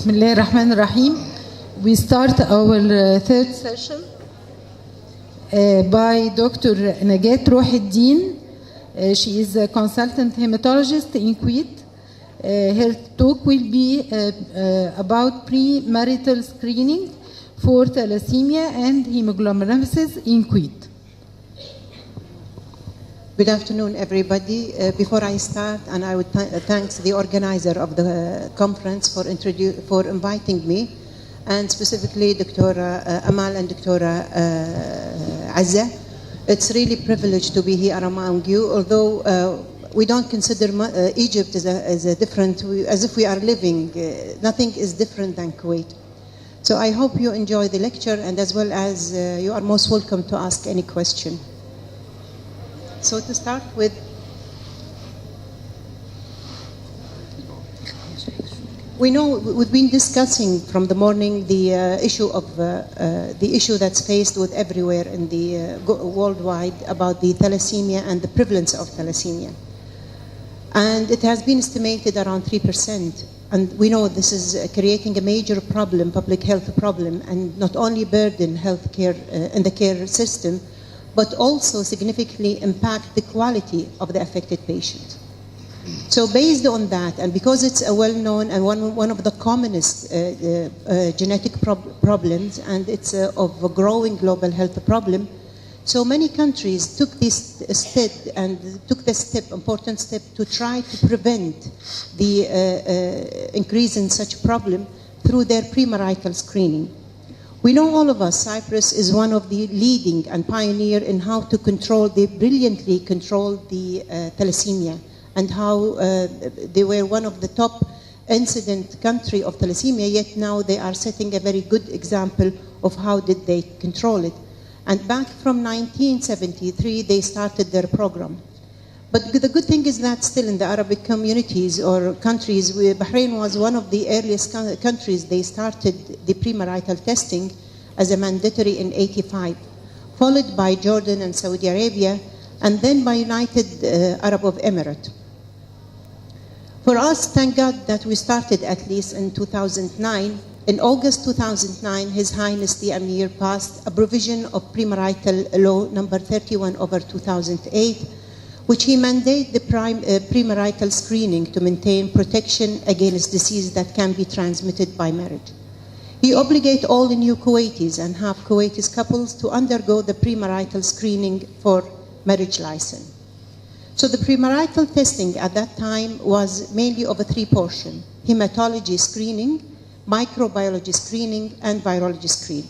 Bismillah ar-Rahman ar-Rahim. We start our third session by Dr. Nagat Roheldin. She is a consultant hematologist in Kuwait. Her talk will be about premarital screening for thalassemia and hemoglobinopathies in Kuwait. Good afternoon, everybody. Before I start, and I would thank the organizer of the conference for inviting me, and specifically Dr. Amal and Dr. Azza. It's really a privilege to be here among you, although we don't consider Egypt as a different, as if we are living, nothing is different than Kuwait. So I hope you enjoy the lecture, and as well as you are most welcome to ask any question. So to start with, we know we've been discussing from the morning the issue that's faced with everywhere in the worldwide about the thalassemia and the prevalence of thalassemia, and it has been estimated around 3%. And we know this is creating a major problem, public health problem, and not only burden healthcare in the care system, but also significantly impact the quality of the affected patient. So based on that, and because it's a well-known and one of the commonest genetic problems, and it's of a growing global health problem, so many countries took this important step to try to prevent the increase in such problem through their premarital screening. We know all of us, Cyprus is one of the leading and pioneer in how to brilliantly control the thalassemia, and how they were one of the top incident country of thalassemia, yet now they are setting a very good example of how did they control it. And back from 1973, they started their program. But the good thing is that still in the Arabic communities or countries, Bahrain was one of the earliest countries. They started the premarital testing as a mandatory in 85, followed by Jordan and Saudi Arabia, and then by United Arab Emirates. For us, thank God that we started at least in 2009. In August 2009, His Highness the Emir passed a provision of premarital law number 31/2008, which he mandated the premarital screening to maintain protection against disease that can be transmitted by marriage. He obligated all the new Kuwaitis and half Kuwaitis couples to undergo the premarital screening for marriage license. So the premarital testing at that time was mainly of a three portion: hematology screening, microbiology screening, and virology screen.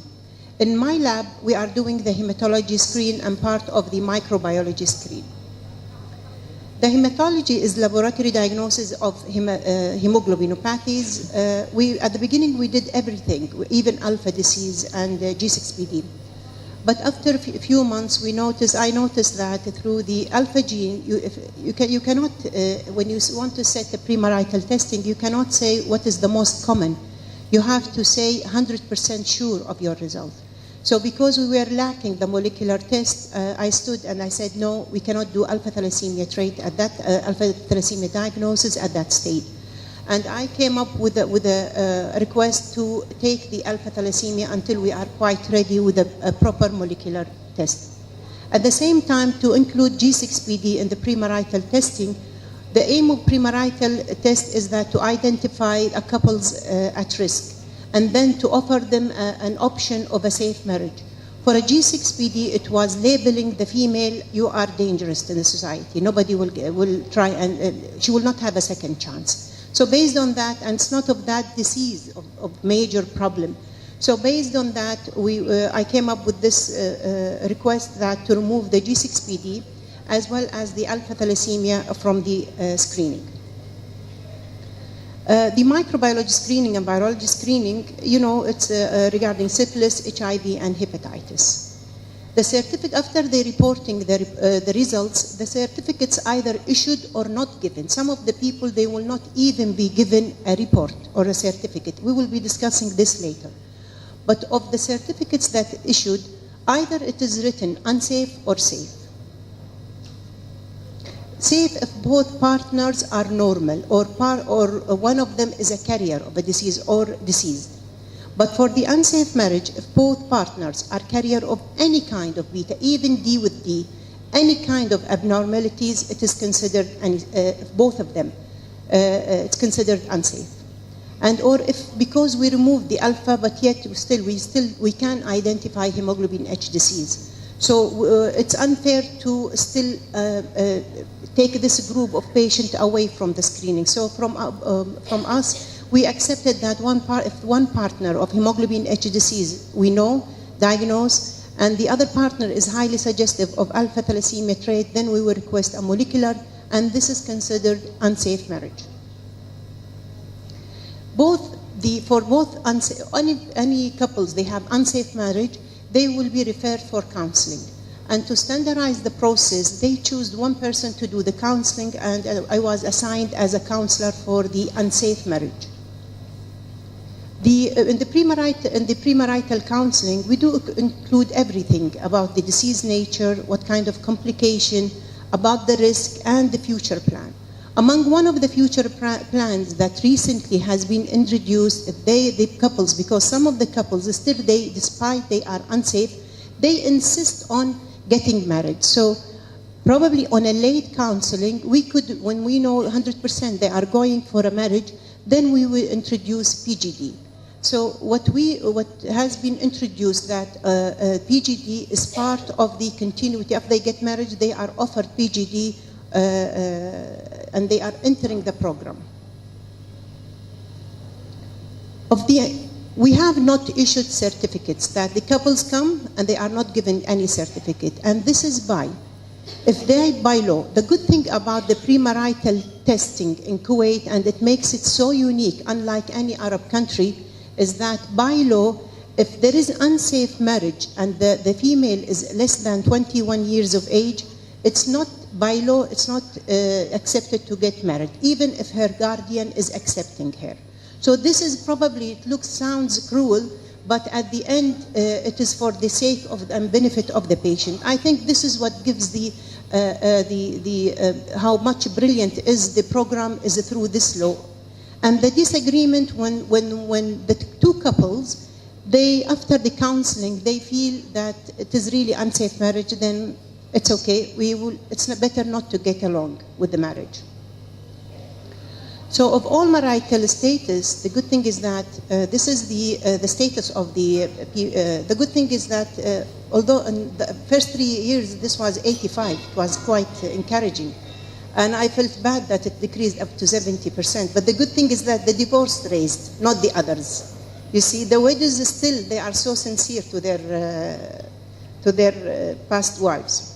In my lab, we are doing the hematology screen and part of the microbiology screen. The hematology is laboratory diagnosis of hemoglobinopathies. At the beginning, we did everything, even alpha disease and G6PD. But after a few months, I noticed that through the alpha gene, you cannot, when you want to set a premarital testing, you cannot say what is the most common. You have to say 100% sure of your result. So because we were lacking the molecular test, I stood and I said, no, we cannot do alpha thalassemia trait at that, alpha thalassemia diagnosis at that stage. And I came up with a request to take the alpha thalassemia until we are quite ready with a proper molecular test. At the same time, to include G6PD in the premarital testing, the aim of premarital test is that to identify a couples at risk, and then to offer them an option of a safe marriage. For a G6PD, it was labeling the female, you are dangerous to the society. Nobody will try, and she will not have a second chance. So based on that, and it's not of that disease, of major problem. So based on that, I came up with this request that to remove the G6PD, as well as the alpha thalassemia from the screening. The microbiology screening and virology screening, it's regarding syphilis, HIV, and hepatitis. The certificate, after they reporting the results, the certificates either issued or not given. Some of the people, they will not even be given a report or a certificate. We will be discussing this later. But of the certificates that issued, either it is written unsafe or safe. Safe if both partners are normal or one of them is a carrier of a disease or deceased. But for the unsafe marriage, if both partners are carrier of any kind of beta, even D with D, any kind of abnormalities, it is considered, both of them, it's considered unsafe. And or if, because we removed the alpha, but yet we can identify hemoglobin H disease. So it's unfair to still take this group of patients away from the screening. So from us, we accepted that if one partner of hemoglobin H disease we know, diagnose, and the other partner is highly suggestive of alpha thalassemia trait, then we will request a molecular, and this is considered unsafe marriage. Any couples they have unsafe marriage, they will be referred for counseling. And to standardize the process, they choose one person to do the counseling, and I was assigned as a counselor for the unsafe marriage. In the premarital counseling, we do include everything about the disease nature, what kind of complication, about the risk, and the future plan. Among one of the future plans that recently has been introduced, the couples, because some of the couples still, despite they are unsafe, they insist on getting married. So probably on a late counseling, we could, when we know 100% they are going for a marriage, then we will introduce PGD. So what has been introduced that PGD is part of the continuity. If they get married, they are offered PGD and they are entering the program. We have not issued certificates that the couples come and they are not given any certificate. And this is by law. The good thing about the premarital testing in Kuwait, and it makes it so unique, unlike any Arab country, is that by law, if there is unsafe marriage and the female is less than 21 years of age, it's not, by law, it's not accepted to get married, even if her guardian is accepting her. So this is probably, sounds cruel, but at the end, it is for the sake of and benefit of the patient. I think this is what gives how much brilliant is the program is through this law. And the disagreement when the two couples, after the counseling, they feel that it is really unsafe marriage, then it's okay. It's better not to get along with the marriage. So of all marital status, the good thing is that this is the status of the good thing is that although in the first 3 years this was 85, it was quite encouraging. And I felt bad that it decreased up to 70%. But the good thing is that the divorce raised, not the others. You see, the widows still, they are so sincere to their past wives.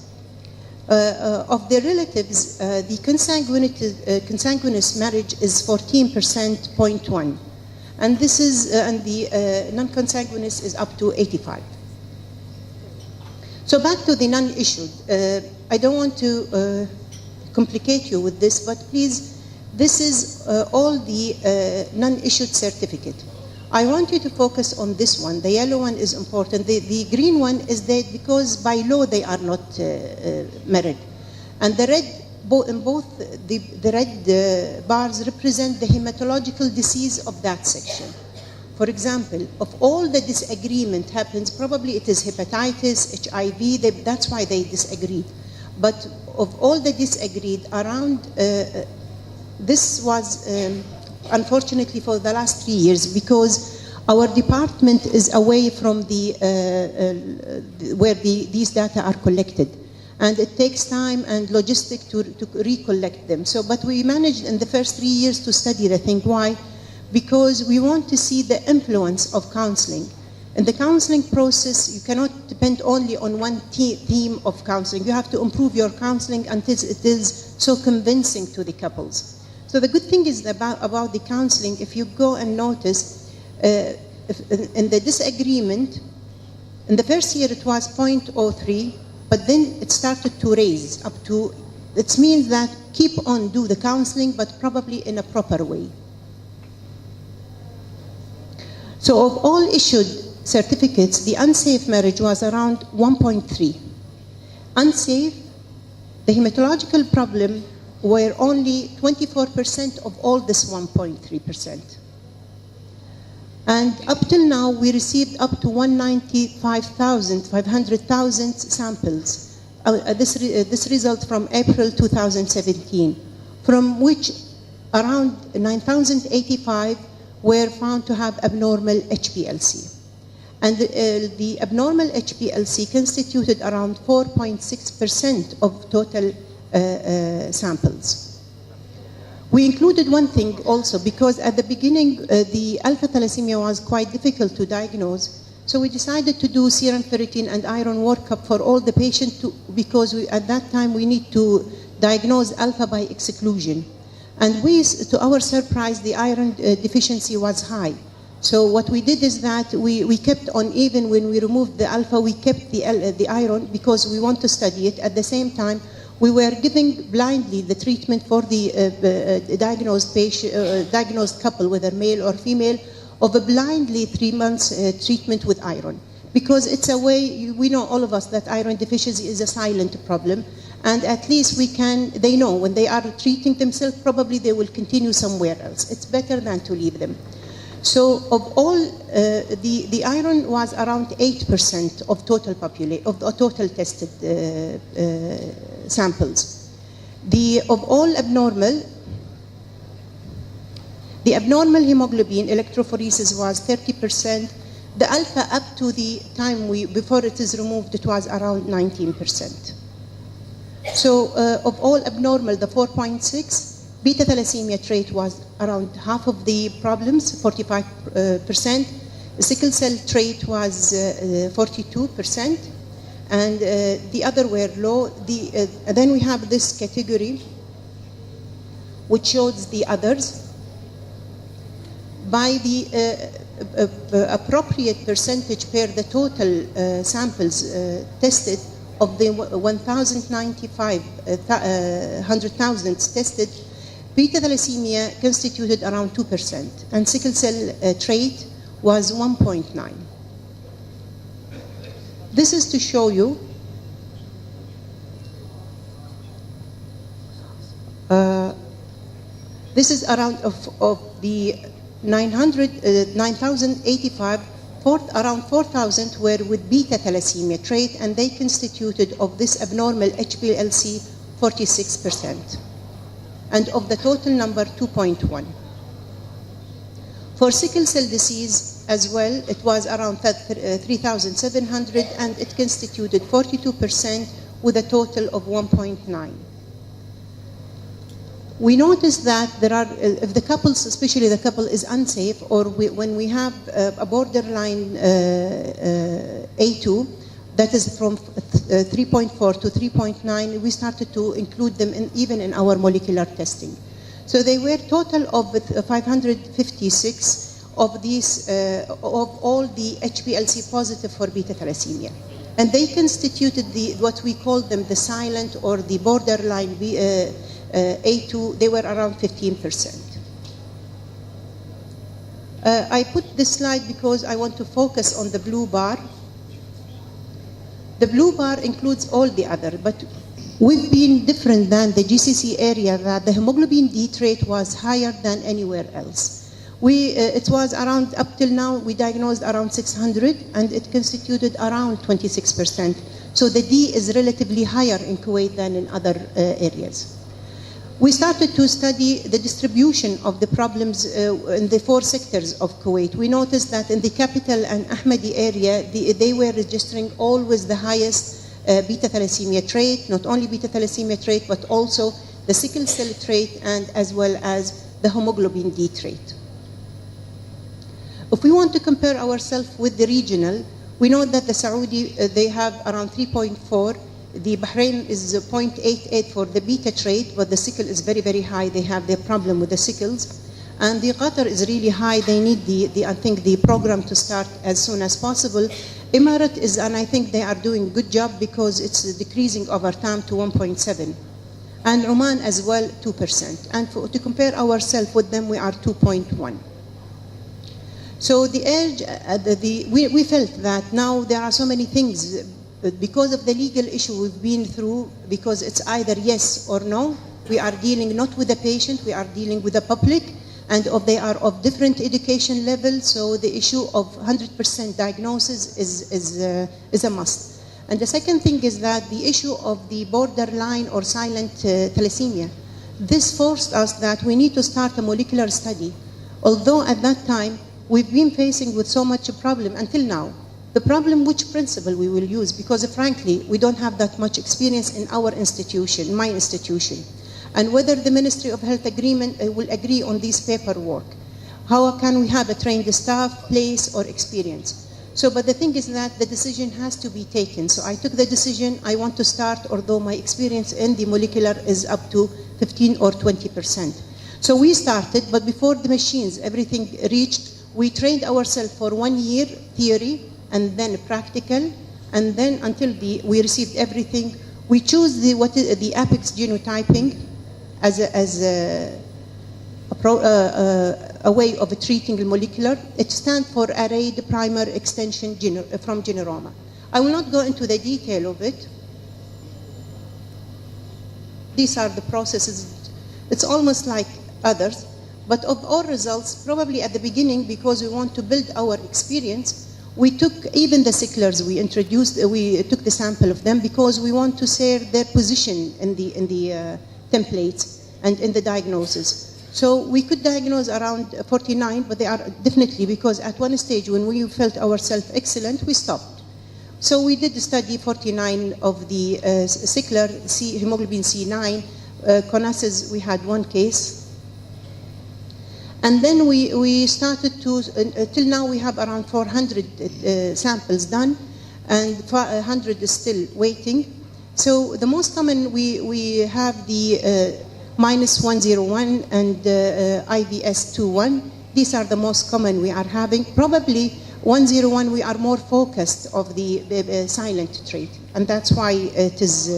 Of the relatives, the consanguineous marriage is 14.1%, and this is and the non-consanguineous is up to 85%. So back to the non-issued. I don't want to complicate you with this, but please, this is all the non-issued certificate. I want you to focus on this one. The yellow one is important. The green one is that because by law they are not married. And the red, the red bars represent the hematological disease of that section. For example, of all the disagreement happens, probably it is hepatitis, HIV, that's why they disagreed. But of all the disagreed, around, this was unfortunately for the last 3 years, because our department is away from where these data are collected. And it takes time and logistic to recollect them. So, but we managed in the first 3 years to study the thing. Why? Because we want to see the influence of counseling. In the counseling process, you cannot depend only on one theme of counseling. You have to improve your counseling until it is so convincing to the couples. So the good thing is about the counseling, if you go and notice, in the disagreement, in the first year it was 0.03, but then it started to raise up to, it means that keep on do the counseling, but probably in a proper way. So of all issued certificates, the unsafe marriage was around 1.3. Unsafe, the hematological problem were only 24% of all this 1.3%. And up till now, we received up to 195,500 samples. This result from April 2017, from which around 9,085 were found to have abnormal HPLC. And the abnormal HPLC constituted around 4.6% of total samples. We included one thing also, because at the beginning the alpha thalassemia was quite difficult to diagnose, so we decided to do serum ferritin and iron workup for all the patients because at that time we need to diagnose alpha by exclusion. And to our surprise, the iron deficiency was high. So what we did is that we kept on, even when we removed the alpha, we kept the iron because we want to study it. At the same time, we were giving blindly the treatment for the diagnosed couple, whether male or female, of a blindly 3 months treatment with iron. Because it's a way, we know all of us that iron deficiency is a silent problem, and at least they know when they are treating themselves, probably they will continue somewhere else. It's better than to leave them. So of all, the iron was around 8% of total total tested samples. Of all abnormal, the abnormal hemoglobin electrophoresis was 30%. The alpha up to the time before it is removed, it was around 19%. So of all abnormal, the 4.6, beta thalassemia trait was around half of the problems, 45%. The sickle cell trait was 42%, and the other were low. Then we have this category, which shows the others. By the appropriate percentage per the total samples tested, of the 1,095 tested, beta thalassemia constituted around 2%, and sickle cell trait was 1.9. This is to show you this is around of the 9,085, around 4,000 were with beta thalassemia trait, and they constituted of this abnormal HPLC 46%. And of the total number, 2.1. For sickle cell disease as well, it was around 3,700, and it constituted 42% with a total of 1.9. We noticed that there are, if the couples, especially the couple is unsafe, or when we have a borderline A2, that is from 3.4 to 3.9, we started to include them even in our molecular testing. So they were total of 556 of these, of all the HPLC positive for beta thalassemia. And they constituted what we call them the silent or the borderline A2, they were around 15%. I put this slide because I want to focus on the blue bar. The blue bar includes all the other, but we've been different than the GCC area, that the hemoglobin D trait was higher than anywhere else. It was around, up till now, we diagnosed around 600, and it constituted around 26%. So the D is relatively higher in Kuwait than in other areas. We started to study the distribution of the problems in the 4 sectors of Kuwait. We noticed that in the capital and Ahmadi area, they were registering always the highest beta thalassemia trait, not only beta thalassemia trait, but also the sickle cell trait, and as well as the hemoglobin D trait. If we want to compare ourselves with the regional, we know that the Saudi, they have around 3.4. The Bahrain is 0.88 for the beta trait, but the sickle is very, very high. They have their problem with the sickles. And the Qatar is really high. They need I think the program to start as soon as possible. Emirat is, and I think they are doing a good job because it's decreasing over time to 1.7. And Oman as well, 2%. And to compare ourselves with them, we are 2.1. So the urge, we felt that now there are so many things, because of the legal issue we've been through, because it's either yes or no, We are dealing not with the patient, we are dealing with the public, and they are of different education levels, so the issue of 100% diagnosis is a must. And the second thing is that the issue of the borderline or silent thalassemia. This forced us that we need to start a molecular study. Although at that time, we've been facing with so much a problem until now. The problem, which principle we will use, because frankly, we don't have that much experience in our institution, my institution. And whether the Ministry of Health agreement will agree on this paperwork. How can we have a trained staff, place, or experience? So, but the thing is that the decision has to be taken. So I took the decision, I want to start, although my experience in the molecular is up to 15 or 20%. So we started, but before the machines, everything reached, we trained ourselves for 1 year theory, and then practical, and then until we received everything, we choose the apex genotyping as a way of treating the molecular. It stands for Arrayed Primer Extension from Generoma. I will not go into the detail of it. These are the processes. It's almost like others, but of all results, probably at the beginning, because we want to build our experience, we took even the sicklers we introduced, we took the sample of them because we want to share their position in the templates and in the diagnosis. So we could diagnose around 49, but they are definitely, because at one stage when we felt ourselves excellent, we stopped. So we did study 49 of the sickler, hemoglobin C9, conasses, we had one case. And then we started to, till now we have around 400 samples done, and 100 is still waiting. So the most common, we have the -101 and IVS21. These are the most common we are having. Probably 101, we are more focused of the silent trait, and that's why it is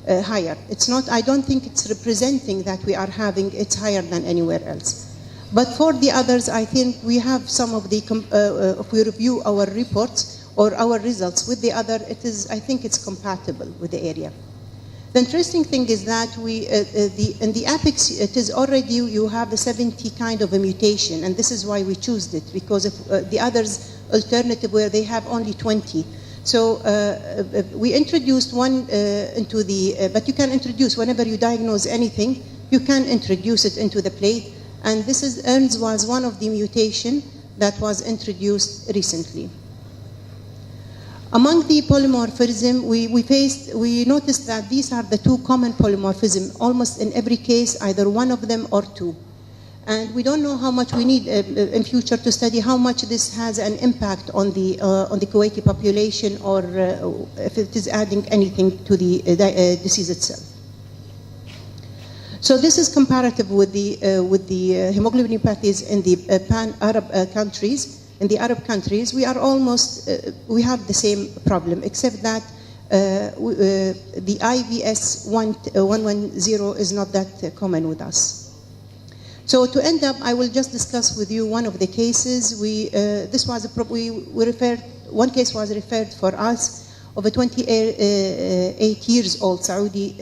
higher. It's not, I don't think it's representing that we are having, it's higher than anywhere else. But for the others, I think we have some of the, if we review our reports or our results with the other, it is, I think it's compatible with the area. The interesting thing is that in the apex, it is already, you have a 70 kind of a mutation, and this is why we chose it, because of the others alternative where they have only 20. So we introduced one into the, but you can introduce, whenever you diagnose anything, you can introduce it into the plate. And this is, ERNS was one of the mutation that was introduced recently. Among the polymorphism, we noticed that these are the two common polymorphisms, almost in every case, either one of them or two. And we don't know how much we need in future to study how much this has an impact on the Kuwaiti population, or if it is adding anything to the disease itself. So this is comparative with the hemoglobinopathies in the pan-Arab countries. In the Arab countries, we are almost, we have the same problem, except that the IVS 110 is not that common with us. So to end up, I will just discuss with you one of the cases. This was one case was referred for us of a 28 years old Saudi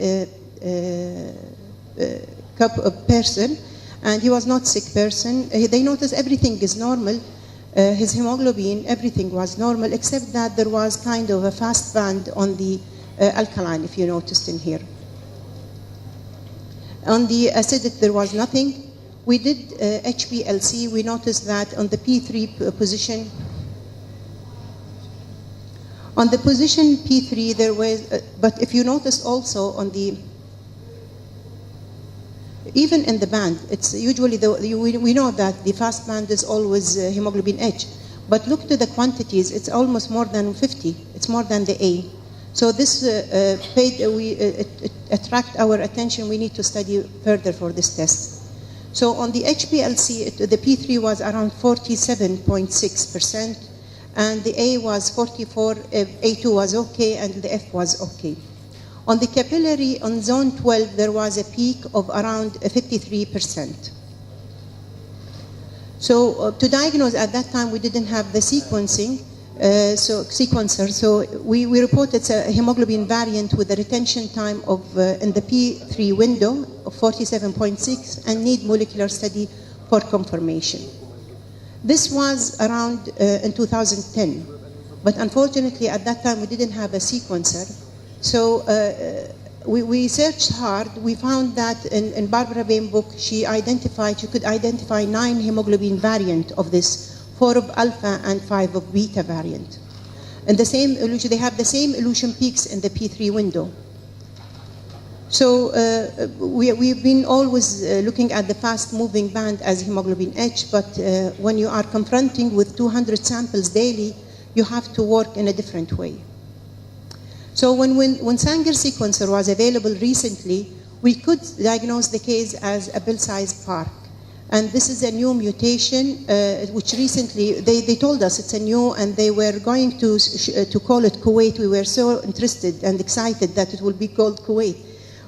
person, and he was not sick person. They noticed everything is normal. His hemoglobin, everything was normal, except that there was kind of a fast band on the alkaline, if you noticed in here. On the acidic, there was nothing. We did HPLC. We noticed that on the P3 position, on the position P3, there was, but if you notice also on the, even in the band, it's usually, we know that the fast band is always hemoglobin H, but look to the quantities, it's almost more than 50, it's more than the A. So this it attract our attention, we need to study further for this test. So on the HPLC, the P3 was around 47.6%, and the A was 44, A2 was okay, and the F was okay. On the capillary, on zone 12, there was a peak of around 53%. So to diagnose at that time, we didn't have the sequencing. sequencer. So we report it's a hemoglobin variant with a retention time of in the P3 window of 47.6 and need molecular study for confirmation. This was around in 2010, but unfortunately at that time we didn't have a sequencer. So we searched hard. We found that in Barbara Bain's book, she could identify 9 hemoglobin variant of this, 4 of alpha and 5 of beta variant. And the same elution, they have the same elution peaks in the P3 window. So we've been always looking at the fast-moving band as hemoglobin H, but when you are confronting with 200 samples daily, you have to work in a different way. So when Sanger sequencer was available recently, we could diagnose the case as a pill-sized park. And this is a new mutation, which recently, they told us it's a new, and they were going to call it Kuwait. We were so interested and excited that it will be called Kuwait.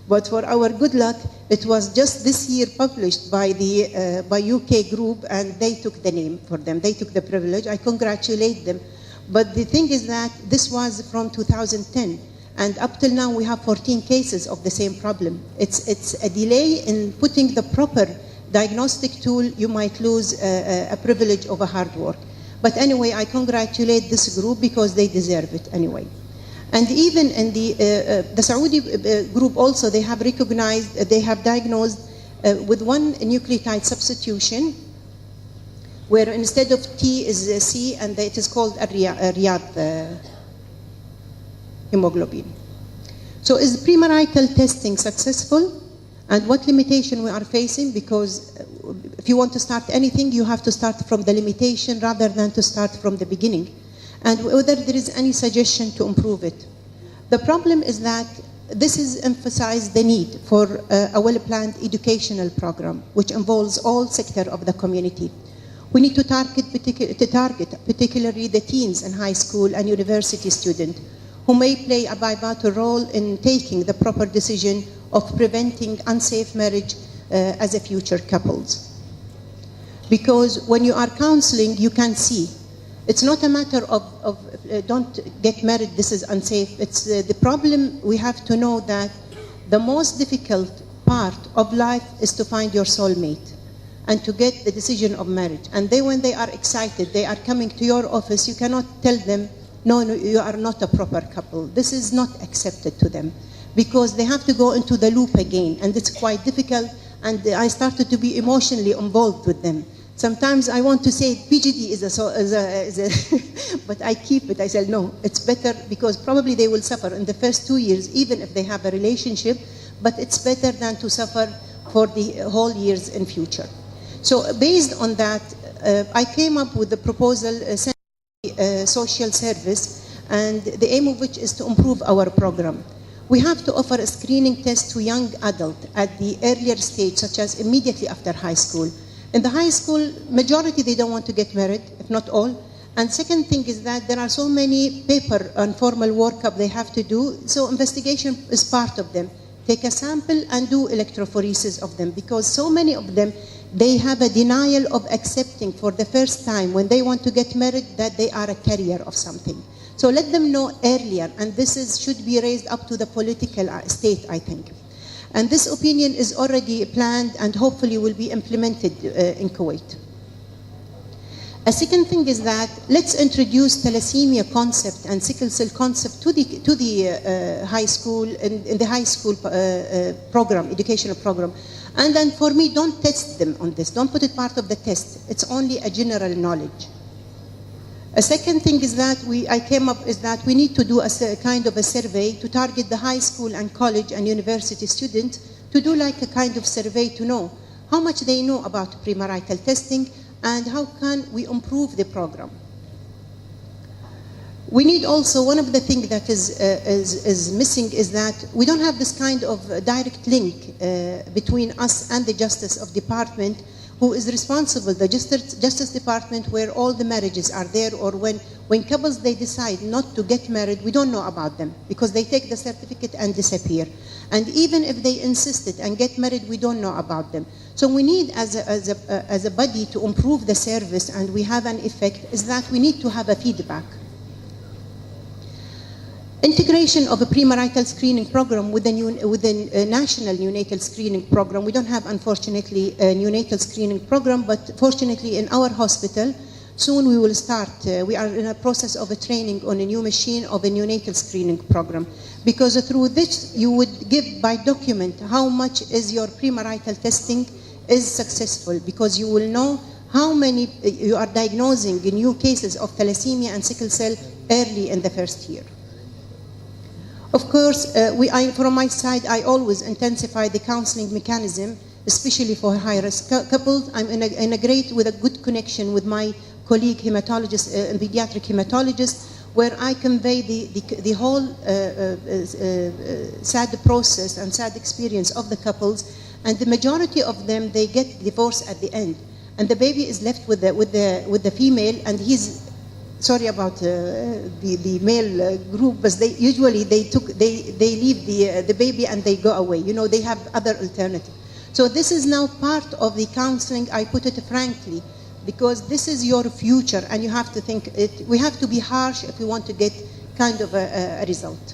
But for our good luck, it was just this year published by the by UK group, and they took the name for them. They took the privilege. I congratulate them. But the thing is that this was from 2010, and up till now we have 14 cases of the same problem. It's a delay in putting the proper diagnostic tool. You might lose a privilege of a hard work. But anyway, I congratulate this group because they deserve it anyway. And even in the Saudi group also, they have recognized, they have diagnosed with one nucleotide substitution, where instead of T is C, and it is called a Riyadh hemoglobin. So is premarital testing successful? And what limitation we are facing? Because if you want to start anything, you have to start from the limitation rather than to start from the beginning. And whether there is any suggestion to improve it. The problem is that this is emphasized the need for a well-planned educational program, which involves all sectors of the community. We need to target particularly the teens and high school and university students who may play a pivotal role in taking the proper decision of preventing unsafe marriage as a future couples. Because when you are counseling, you can see. It's not a matter of don't get married, this is unsafe. It's the problem. We have to know that the most difficult part of life is to find your soulmate and to get the decision of marriage. And when they are excited, they are coming to your office, you cannot tell them, no, you are not a proper couple. This is not accepted to them because they have to go into the loop again, and it's quite difficult. And I started to be emotionally involved with them. Sometimes I want to say PGD is a but I keep it. I said, no, it's better because probably they will suffer in the first 2 years, even if they have a relationship, but it's better than to suffer for the whole years in future. So based on that, I came up with the proposal, social service, and the aim of which is to improve our program. We have to offer a screening test to young adults at the earlier stage, such as immediately after high school. In the high school, majority, they don't want to get married, if not all. And second thing is that there are so many paper and formal workup they have to do, so investigation is part of them. Take a sample and do electrophoresis of them, because so many of them, they have a denial of accepting for the first time when they want to get married that they are a carrier of something. So let them know earlier, and this should be raised up to the political state, I think. And this opinion is already planned and hopefully will be implemented in Kuwait. A second thing is that let's introduce thalassemia concept and sickle cell concept to the high school, in the high school program, educational program. And then for me, don't test them on this. Don't put it part of the test. It's only a general knowledge. A second thing is that I came up is that we need to do a kind of a survey to target the high school and college and university students, to do like a kind of survey to know how much they know about premarital testing and how can we improve the program. We need also, one of the things that is missing is that we don't have this kind of direct link between us and the Justice of Department, who is responsible, the Justice Department, where all the marriages are there, or when couples, they decide not to get married, we don't know about them because they take the certificate and disappear. And even if they insisted and get married, we don't know about them. So we need, as a body, to improve the service, and we have an effect, is that we need to have a feedback. Integration of a premarital screening program with a national neonatal screening program. We don't have, unfortunately, a neonatal screening program, but fortunately in our hospital, soon we will start. We are in a process of a training on a new machine of a neonatal screening program. Because through this, you would give by document how much is your premarital testing is successful, because you will know how many you are diagnosing new cases of thalassemia and sickle cell early in the first year. Of course, from my side, I always intensify the counseling mechanism, especially for high-risk couples. I'm with a good connection with my colleague hematologist and pediatric hematologist, where I convey the whole sad process and sad experience of the couples, and the majority of them, they get divorced at the end, and the baby is left with the female, and he's sorry about the male group, but they usually they leave the baby and they go away. You know, they have other alternatives. So this is now part of the counseling. I put it frankly, because this is your future, and you have to think it. We have to be harsh if we want to get kind of a result.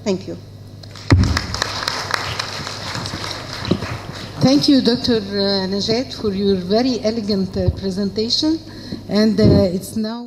Thank you. Thank you, Dr. Najat, for your very elegant presentation, and it's now